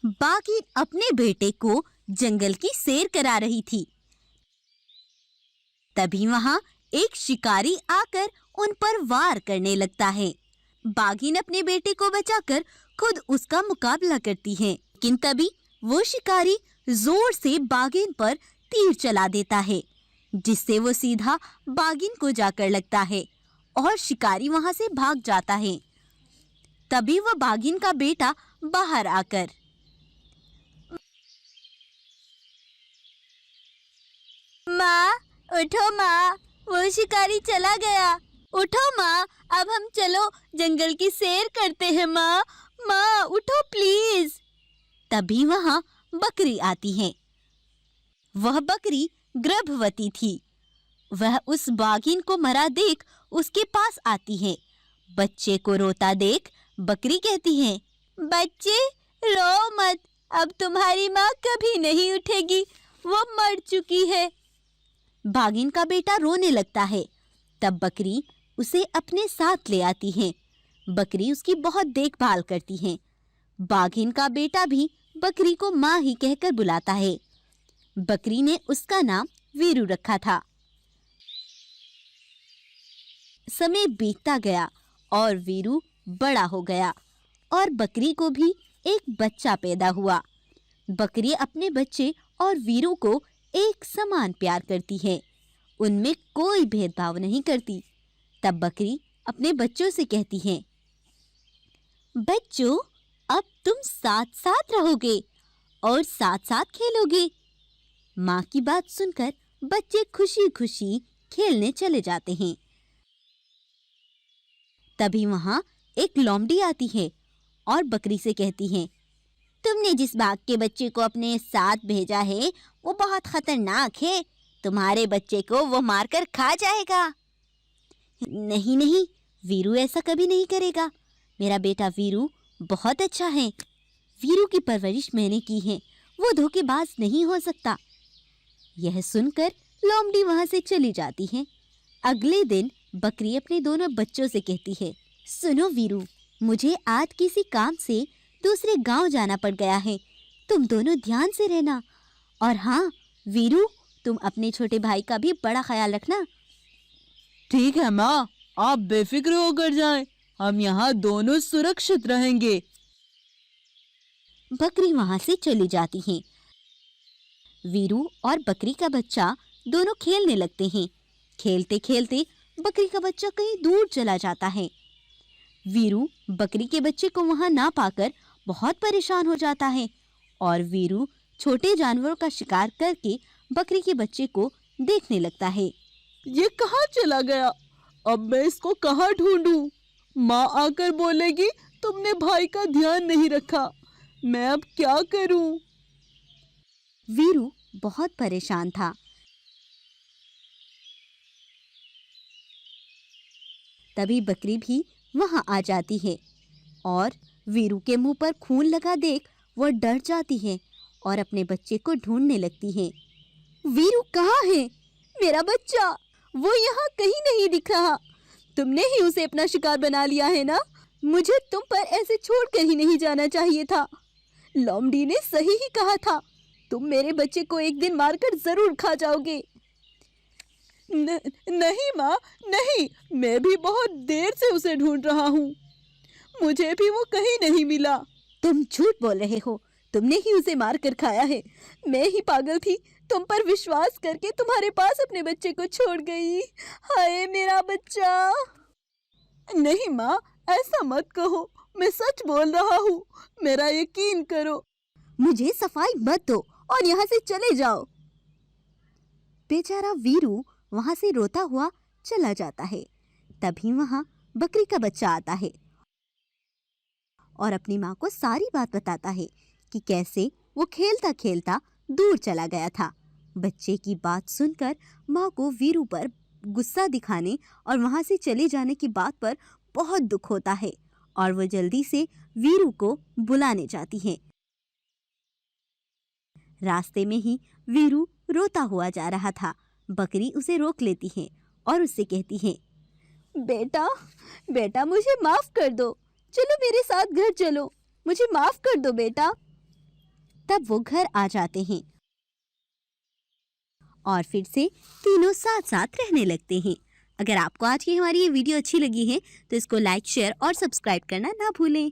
बाघिन अपने बेटे को जंगल की सैर करा रही थी। तभी वहां एक शिकारी आकर उन पर वार करने लगता है। बाघिन अपने बेटे को बचाकर खुद उसका मुकाबला करती है, लेकिन तभी वो शिकारी जोर से बाघिन पर तीर चला देता है, जिससे वो सीधा बाघिन को जाकर लगता है और शिकारी वहां से भाग जाता है। तभी वह बाघिन का बेटा बाहर आकर, माँ उठो माँ, वो शिकारी चला गया। उठो माँ, अब हम चलो जंगल की सैर करते हैं। माँ माँ उठो प्लीज। तभी वहां बकरी आती है। वह बकरी गर्भवती थी। वह उस बाघिन को मरा देख उसके पास आती है। बच्चे को रोता देख बकरी कहती है, बच्चे रो मत, अब तुम्हारी माँ कभी नहीं उठेगी, वो मर चुकी है। बाघिन का बेटा रोने लगता है। तब बकरी उसे अपने साथ ले आती है। बकरी उसकी बहुत देखभाल करती है। बाघिन का बेटा भी बकरी को माँ ही कहकर बुलाता है। बकरी ने उसका नाम वीरू रखा था। समय बीतता गया और वीरू बड़ा हो गया और बकरी को भी एक बच्चा पैदा हुआ। बकरी अपने बच्चे और वीरू को एक समान प्यार करती है, उनमें कोई भेदभाव नहीं करती। तब बकरी अपने बच्चों से कहती है, बच्चों अब तुम साथ साथ रहोगे और साथ साथ खेलोगे। माँ की बात सुनकर बच्चे खुशी खुशी खेलने चले जाते हैं। तभी वहां एक लोमड़ी आती है और बकरी से कहती है, तुमने जिस बाघ के बच्चे को अपने साथ भेजा है वो बहुत खतरनाक है, तुम्हारे बच्चे को वो मारकर खा जाएगा। नहीं नहीं, वीरू ऐसा कभी नहीं करेगा, मेरा बेटा वीरू बहुत अच्छा है। वीरू की परवरिश मैंने की है, वो धोखेबाज नहीं हो सकता। यह सुनकर लोमड़ी वहां से चली जाती है। अगले दिन बकरी अपने दोनों बच्चों से कहती है, सुनो वीरू, मुझे आज किसी काम से दूसरे गांव जाना पड़ गया है, तुम दोनों ध्यान से रहना। और हाँ वीरू, तुम अपने छोटे भाई का भी बड़ा ख्याल रखना। ठीक है माँ, आप बेफिक्र होकर जाएं, हम यहाँ दोनों सुरक्षित रहेंगे। बकरी वहां से चली जाती है। वीरू और बकरी का बच्चा दोनों खेलने लगते हैं। खेलते खेलते बकरी का बच्चा कहीं दूर चला जाता है। वीरू बकरी के बच्चे को वहां ना पाकर बहुत परेशान हो जाता है और वीरू छोटे जानवरों का शिकार करके बकरी के बच्चे को देखने लगता है। ये कहाँ चला गया? अब मैं इसको कहाँ ढूंढूं? माँ आकर बोलेगी तुमने भाई का ध्यान नहीं रखा, मैं अब क्या करूं? वीरू बहुत परेशान था। तभी बकरी भी वहां आ जाती है और वीरू के मुंह पर खून लगा देख वह डर जाती है और अपने बच्चे को ढूंढने लगती है। वीरू कहाँ है? मेरा बच्चा, वो यहाँ कहीं नहीं दिख रहा। तुमने ही उसे अपना शिकार बना लिया है ना? मुझे तुम पर ऐसे छोड़कर ही नहीं जाना चाहिए था। लोमड़ी ने सही ही कहा था, तुम मेरे बच्चे को एक दिन मारकर जरूर खा जाओगे। नहीं माँ, नहीं, मैं भी बहुत देर से उसे ढूंढ रहा हूँ, मुझे भी वो कहीं नहीं मिला। तुम झूठ बोल रहे हो, तुमने ही उसे मार कर खाया है। मैं ही पागल थी, तुम पर विश्वास करके तुम्हारे पास अपने बच्चे को छोड़ गई। हाय मेरा बच्चा। नहीं माँ, ऐसा मत कहो, मैं सच बोल रहा हूँ, मेरा यकीन करो। मुझे सफाई मत दो और यहाँ से चले जाओ। बेचारा वीरू वहां से रोता हुआ चला जाता है। तभी वहां बकरी का बच्चा आता है और अपनी माँ को सारी बात बताता है कि कैसे वो खेलता खेलता दूर चला गया था। बच्चे की बात सुनकर माँ को वीरू पर गुस्सा दिखाने और वहां से चले जाने की बात पर बहुत दुख होता है और वो जल्दी से वीरू को बुलाने जाती है। रास्ते में ही वीरू रोता हुआ जा रहा था। बकरी उसे रोक लेती है और उससे कहती है, बेटा बेटा मुझे माफ कर दो, चलो मेरे साथ घर चलो, मुझे माफ कर दो बेटा। तब वो घर आ जाते हैं और फिर से तीनों साथ साथ रहने लगते हैं। अगर आपको आज की हमारी ये वीडियो अच्छी लगी है तो इसको लाइक, शेयर और सब्सक्राइब करना ना भूलें।